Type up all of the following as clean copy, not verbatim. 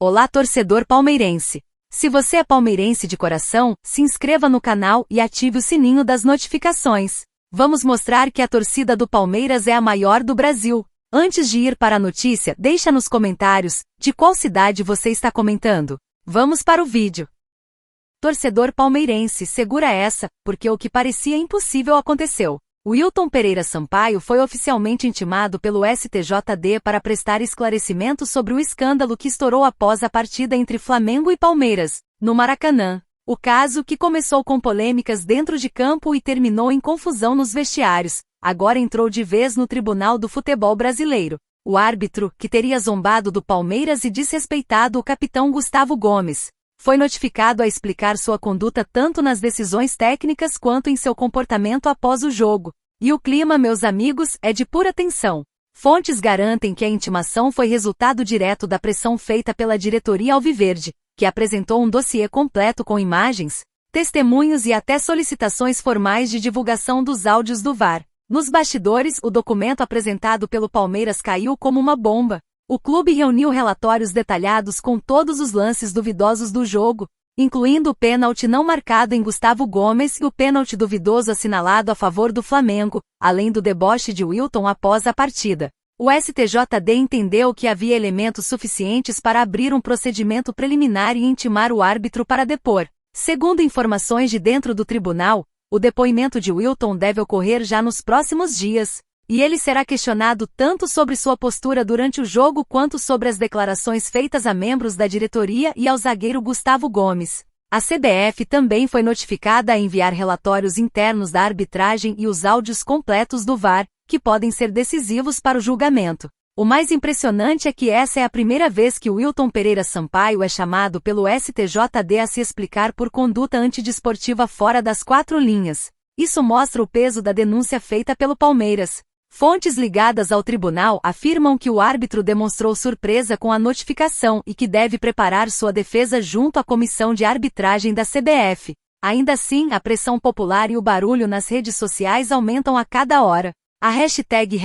Olá, torcedor palmeirense! Se você é palmeirense de coração, se inscreva no canal e ative o sininho das notificações. Vamos mostrar que a torcida do Palmeiras é a maior do Brasil. Antes de ir para a notícia, deixa nos comentários de qual cidade você está comentando. Vamos para o vídeo. Torcedor palmeirense, segura essa, porque o que parecia impossível aconteceu. Wilton Pereira Sampaio foi oficialmente intimado pelo STJD para prestar esclarecimentos sobre o escândalo que estourou após a partida entre Flamengo e Palmeiras, no Maracanã. O caso, que começou com polêmicas dentro de campo e terminou em confusão nos vestiários, agora entrou de vez no Tribunal do Futebol Brasileiro. O árbitro, que teria zombado do Palmeiras e desrespeitado o capitão Gustavo Gomes, foi notificado a explicar sua conduta tanto nas decisões técnicas quanto em seu comportamento após o jogo. E o clima, meus amigos, é de pura tensão. Fontes garantem que a intimação foi resultado direto da pressão feita pela diretoria alviverde, que apresentou um dossiê completo com imagens, testemunhos e até solicitações formais de divulgação dos áudios do VAR. Nos bastidores, o documento apresentado pelo Palmeiras caiu como uma bomba. O clube reuniu relatórios detalhados com todos os lances duvidosos do jogo, incluindo o pênalti não marcado em Gustavo Gomes e o pênalti duvidoso assinalado a favor do Flamengo, além do deboche de Wilton após a partida. O STJD entendeu que havia elementos suficientes para abrir um procedimento preliminar e intimar o árbitro para depor. Segundo informações de dentro do tribunal, o depoimento de Wilton deve ocorrer já nos próximos dias. E ele será questionado tanto sobre sua postura durante o jogo quanto sobre as declarações feitas a membros da diretoria e ao zagueiro Gustavo Gomes. A CBF também foi notificada a enviar relatórios internos da arbitragem e os áudios completos do VAR, que podem ser decisivos para o julgamento. O mais impressionante é que essa é a primeira vez que Wilton Pereira Sampaio é chamado pelo STJD a se explicar por conduta antidesportiva fora das quatro linhas. Isso mostra o peso da denúncia feita pelo Palmeiras. Fontes ligadas ao tribunal afirmam que o árbitro demonstrou surpresa com a notificação e que deve preparar sua defesa junto à comissão de arbitragem da CBF. Ainda assim, a pressão popular e o barulho nas redes sociais aumentam a cada hora. A hashtag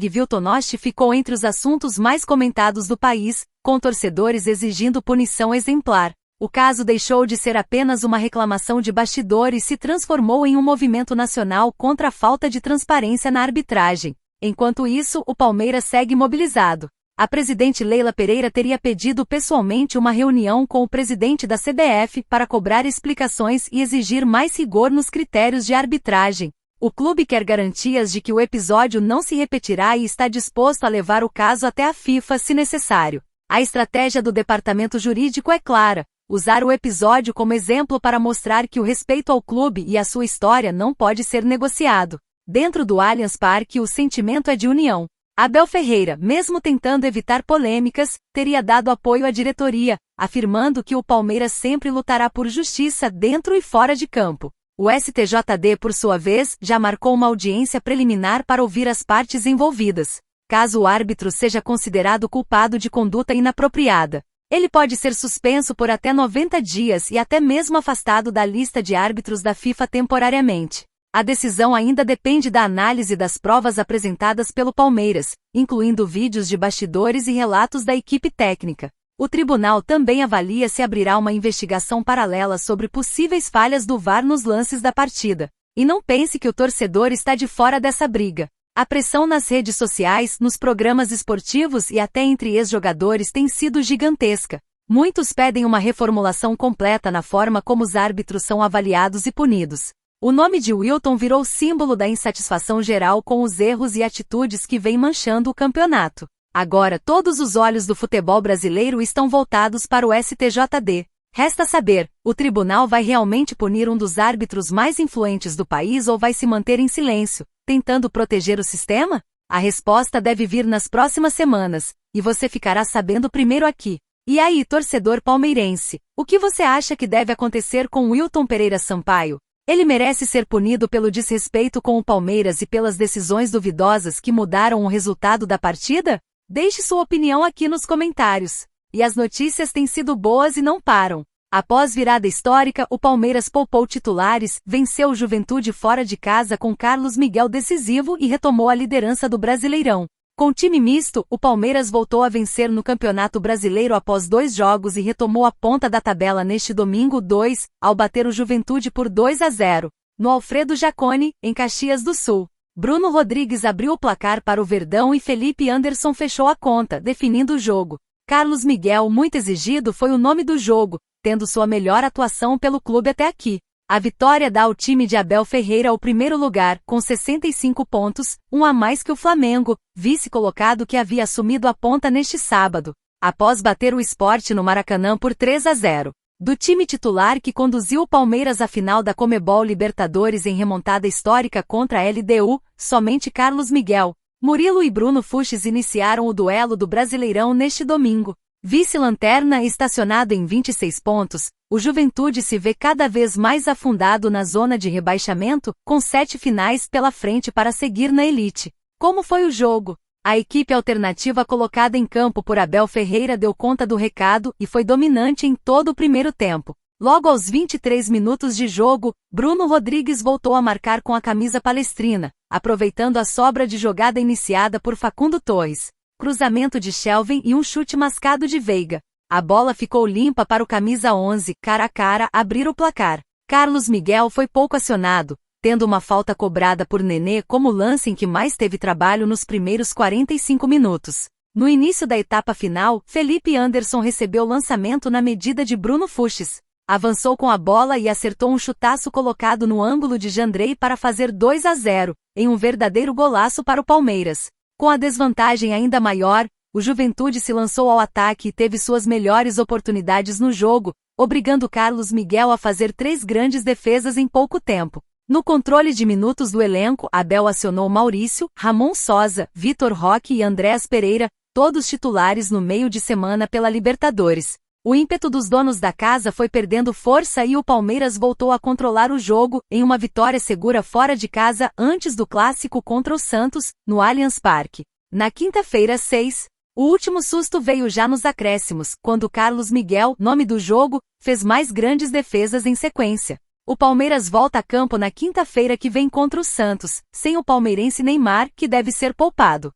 Wiltonost ficou entre os assuntos mais comentados do país, com torcedores exigindo punição exemplar. O caso deixou de ser apenas uma reclamação de bastidor e se transformou em um movimento nacional contra a falta de transparência na arbitragem. Enquanto isso, o Palmeiras segue mobilizado. A presidente Leila Pereira teria pedido pessoalmente uma reunião com o presidente da CBF para cobrar explicações e exigir mais rigor nos critérios de arbitragem. O clube quer garantias de que o episódio não se repetirá e está disposto a levar o caso até a FIFA se necessário. A estratégia do departamento jurídico é clara: usar o episódio como exemplo para mostrar que o respeito ao clube e à sua história não pode ser negociado. Dentro do Allianz Parque, o sentimento é de união. Abel Ferreira, mesmo tentando evitar polêmicas, teria dado apoio à diretoria, afirmando que o Palmeiras sempre lutará por justiça dentro e fora de campo. O STJD, por sua vez, já marcou uma audiência preliminar para ouvir as partes envolvidas. Caso o árbitro seja considerado culpado de conduta inapropriada, ele pode ser suspenso por até 90 dias e até mesmo afastado da lista de árbitros da FIFA temporariamente. A decisão ainda depende da análise das provas apresentadas pelo Palmeiras, incluindo vídeos de bastidores e relatos da equipe técnica. O tribunal também avalia se abrirá uma investigação paralela sobre possíveis falhas do VAR nos lances da partida. E não pense que o torcedor está de fora dessa briga. A pressão nas redes sociais, nos programas esportivos e até entre ex-jogadores tem sido gigantesca. Muitos pedem uma reformulação completa na forma como os árbitros são avaliados e punidos. O nome de Wilton virou símbolo da insatisfação geral com os erros e atitudes que vêm manchando o campeonato. Agora todos os olhos do futebol brasileiro estão voltados para o STJD. Resta saber, o tribunal vai realmente punir um dos árbitros mais influentes do país ou vai se manter em silêncio, tentando proteger o sistema? A resposta deve vir nas próximas semanas, e você ficará sabendo primeiro aqui. E aí, torcedor palmeirense, o que você acha que deve acontecer com Wilton Pereira Sampaio? Ele merece ser punido pelo desrespeito com o Palmeiras e pelas decisões duvidosas que mudaram o resultado da partida? Deixe sua opinião aqui nos comentários. E as notícias têm sido boas e não param. Após virada histórica, o Palmeiras poupou titulares, venceu o Juventude fora de casa com Carlos Miguel decisivo e retomou a liderança do Brasileirão. Com time misto, o Palmeiras voltou a vencer no Campeonato Brasileiro após 2 jogos e retomou a ponta da tabela neste domingo 2, ao bater o Juventude por 2-0, no Alfredo Jaconi, em Caxias do Sul. Bruno Rodrigues abriu o placar para o Verdão e Felipe Anderson fechou a conta, definindo o jogo. Carlos Miguel, muito exigido, foi o nome do jogo, tendo sua melhor atuação pelo clube até aqui. A vitória dá ao time de Abel Ferreira o primeiro lugar, com 65 pontos, um a mais que o Flamengo, vice-colocado que havia assumido a ponta neste sábado, após bater o Sport no Maracanã por 3-0. Do time titular que conduziu o Palmeiras à final da Conmebol Libertadores em remontada histórica contra a LDU, somente Carlos Miguel, Murilo e Bruno Fuchs iniciaram o duelo do Brasileirão neste domingo. Vice-lanterna estacionado em 26 pontos, o Juventude se vê cada vez mais afundado na zona de rebaixamento, com 7 finais pela frente para seguir na elite. Como foi o jogo? A equipe alternativa colocada em campo por Abel Ferreira deu conta do recado e foi dominante em todo o primeiro tempo. Logo aos 23 minutos de jogo, Bruno Rodrigues voltou a marcar com a camisa palestrina, aproveitando a sobra de jogada iniciada por Facundo Torres. Cruzamento de Shelvin e um chute mascado de Veiga. A bola ficou limpa para o camisa 11, cara a cara, abrir o placar. Carlos Miguel foi pouco acionado, tendo uma falta cobrada por Nenê como lance em que mais teve trabalho nos primeiros 45 minutos. No início da etapa final, Felipe Anderson recebeu o lançamento na medida de Bruno Fuchs. Avançou com a bola e acertou um chutaço colocado no ângulo de Jandrei para fazer 2-0, em um verdadeiro golaço para o Palmeiras. Com a desvantagem ainda maior, o Juventude se lançou ao ataque e teve suas melhores oportunidades no jogo, obrigando Carlos Miguel a fazer 3 grandes defesas em pouco tempo. No controle de minutos do elenco, Abel acionou Maurício, Ramon Sosa, Vitor Roque e Andréas Pereira, todos titulares no meio de semana pela Libertadores. O ímpeto dos donos da casa foi perdendo força e o Palmeiras voltou a controlar o jogo, em uma vitória segura fora de casa antes do clássico contra o Santos, no Allianz Parque. Na quinta-feira 6, o último susto veio já nos acréscimos, quando Carlos Miguel, nome do jogo, fez mais grandes defesas em sequência. O Palmeiras volta a campo na quinta-feira que vem contra o Santos, sem o palmeirense Neymar, que deve ser poupado.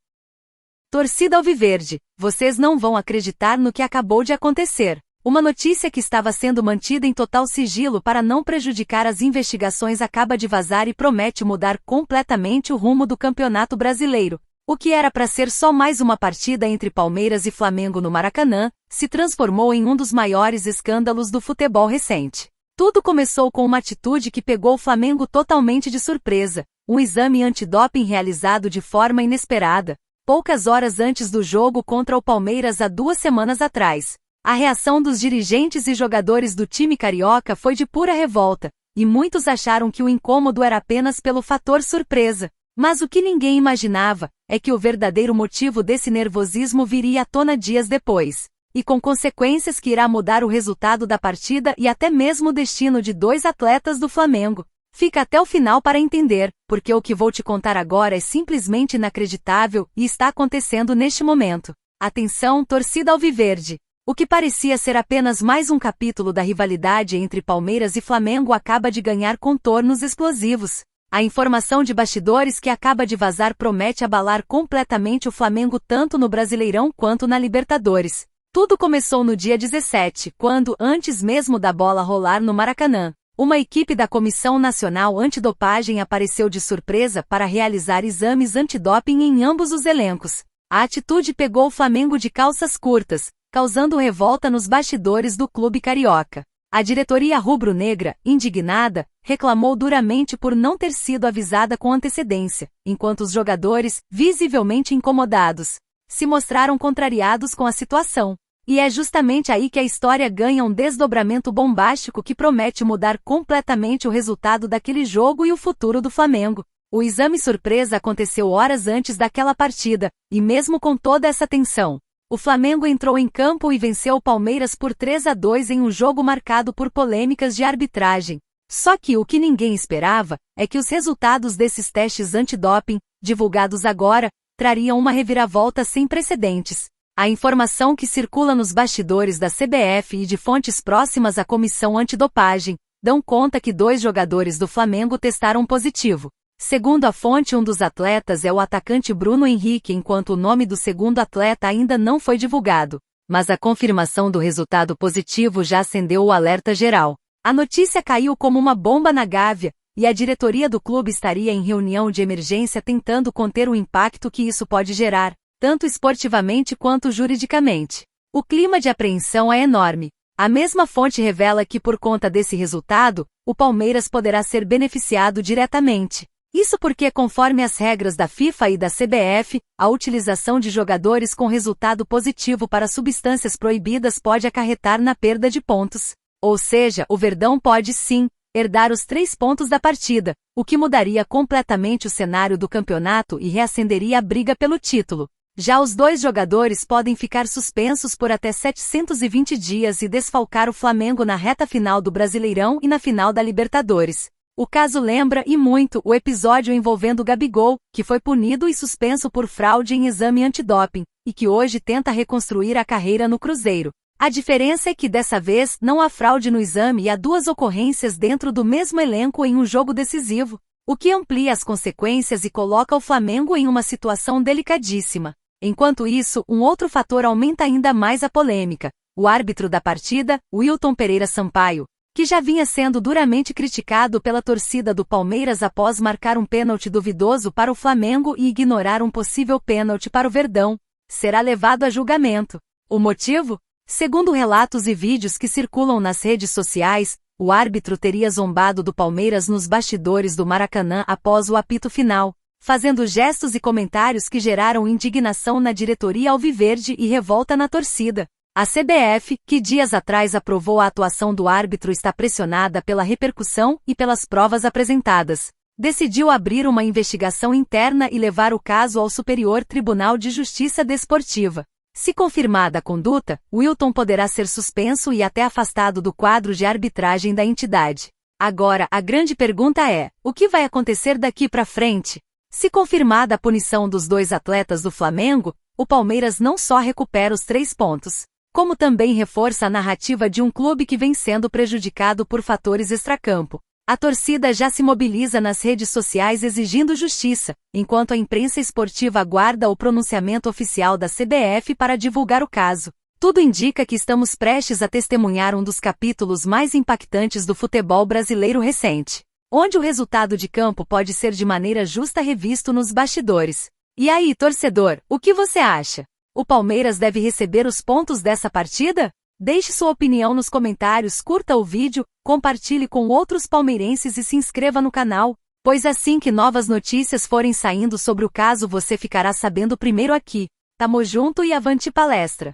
Torcida alviverde, vocês não vão acreditar no que acabou de acontecer. Uma notícia que estava sendo mantida em total sigilo para não prejudicar as investigações acaba de vazar e promete mudar completamente o rumo do Campeonato Brasileiro. O que era para ser só mais uma partida entre Palmeiras e Flamengo no Maracanã, se transformou em um dos maiores escândalos do futebol recente. Tudo começou com uma atitude que pegou o Flamengo totalmente de surpresa, um exame antidoping realizado de forma inesperada, poucas horas antes do jogo contra o Palmeiras há 2 semanas atrás. A reação dos dirigentes e jogadores do time carioca foi de pura revolta, e muitos acharam que o incômodo era apenas pelo fator surpresa. Mas o que ninguém imaginava é que o verdadeiro motivo desse nervosismo viria à tona dias depois, e com consequências que irá mudar o resultado da partida e até mesmo o destino de 2 atletas do Flamengo. Fica até o final para entender, porque o que vou te contar agora é simplesmente inacreditável e está acontecendo neste momento. Atenção, torcida alviverde! O que parecia ser apenas mais um capítulo da rivalidade entre Palmeiras e Flamengo acaba de ganhar contornos explosivos. A informação de bastidores que acaba de vazar promete abalar completamente o Flamengo tanto no Brasileirão quanto na Libertadores. Tudo começou no dia 17, quando, antes mesmo da bola rolar no Maracanã, uma equipe da Comissão Nacional Antidopagem apareceu de surpresa para realizar exames antidoping em ambos os elencos. A atitude pegou o Flamengo de calças curtas, causando revolta nos bastidores do clube carioca. A diretoria rubro-negra, indignada, reclamou duramente por não ter sido avisada com antecedência, enquanto os jogadores, visivelmente incomodados, se mostraram contrariados com a situação. E é justamente aí que a história ganha um desdobramento bombástico que promete mudar completamente o resultado daquele jogo e o futuro do Flamengo. O exame surpresa aconteceu horas antes daquela partida, e mesmo com toda essa tensão, o Flamengo entrou em campo e venceu o Palmeiras por 3-2 em um jogo marcado por polêmicas de arbitragem. Só que o que ninguém esperava é que os resultados desses testes antidoping, divulgados agora, trariam uma reviravolta sem precedentes. A informação que circula nos bastidores da CBF e de fontes próximas à comissão antidopagem dão conta que 2 jogadores do Flamengo testaram positivo. Segundo a fonte, um dos atletas é o atacante Bruno Henrique, enquanto o nome do segundo atleta ainda não foi divulgado. Mas a confirmação do resultado positivo já acendeu o alerta geral. A notícia caiu como uma bomba na Gávea, e a diretoria do clube estaria em reunião de emergência tentando conter o impacto que isso pode gerar, tanto esportivamente quanto juridicamente. O clima de apreensão é enorme. A mesma fonte revela que, por conta desse resultado, o Palmeiras poderá ser beneficiado diretamente. Isso porque, conforme as regras da FIFA e da CBF, a utilização de jogadores com resultado positivo para substâncias proibidas pode acarretar na perda de pontos. Ou seja, o Verdão pode sim herdar os 3 pontos da partida, o que mudaria completamente o cenário do campeonato e reacenderia a briga pelo título. Já os 2 jogadores podem ficar suspensos por até 720 dias e desfalcar o Flamengo na reta final do Brasileirão e na final da Libertadores. O caso lembra e muito o episódio envolvendo Gabigol, que foi punido e suspenso por fraude em exame antidoping, e que hoje tenta reconstruir a carreira no Cruzeiro. A diferença é que dessa vez não há fraude no exame e há 2 ocorrências dentro do mesmo elenco em um jogo decisivo, o que amplia as consequências e coloca o Flamengo em uma situação delicadíssima. Enquanto isso, um outro fator aumenta ainda mais a polêmica: o árbitro da partida, Wilton Pereira Sampaio, que já vinha sendo duramente criticado pela torcida do Palmeiras após marcar um pênalti duvidoso para o Flamengo e ignorar um possível pênalti para o Verdão, será levado a julgamento. O motivo? Segundo relatos e vídeos que circulam nas redes sociais, o árbitro teria zombado do Palmeiras nos bastidores do Maracanã após o apito final, fazendo gestos e comentários que geraram indignação na diretoria alviverde e revolta na torcida. A CBF, que dias atrás aprovou a atuação do árbitro, está pressionada pela repercussão e pelas provas apresentadas. Decidiu abrir uma investigação interna e levar o caso ao Superior Tribunal de Justiça Desportiva. Se confirmada a conduta, Wilton poderá ser suspenso e até afastado do quadro de arbitragem da entidade. Agora, a grande pergunta é: o que vai acontecer daqui para frente? Se confirmada a punição dos 2 atletas do Flamengo, o Palmeiras não só recupera os 3 pontos, como também reforça a narrativa de um clube que vem sendo prejudicado por fatores extracampo. A torcida já se mobiliza nas redes sociais exigindo justiça, enquanto a imprensa esportiva aguarda o pronunciamento oficial da CBF para divulgar o caso. Tudo indica que estamos prestes a testemunhar um dos capítulos mais impactantes do futebol brasileiro recente, onde o resultado de campo pode ser de maneira justa revisto nos bastidores. E aí, torcedor, o que você acha? O Palmeiras deve receber os pontos dessa partida? Deixe sua opinião nos comentários, curta o vídeo, compartilhe com outros palmeirenses e se inscreva no canal, pois assim que novas notícias forem saindo sobre o caso você ficará sabendo primeiro aqui. Tamo junto e avante palestra!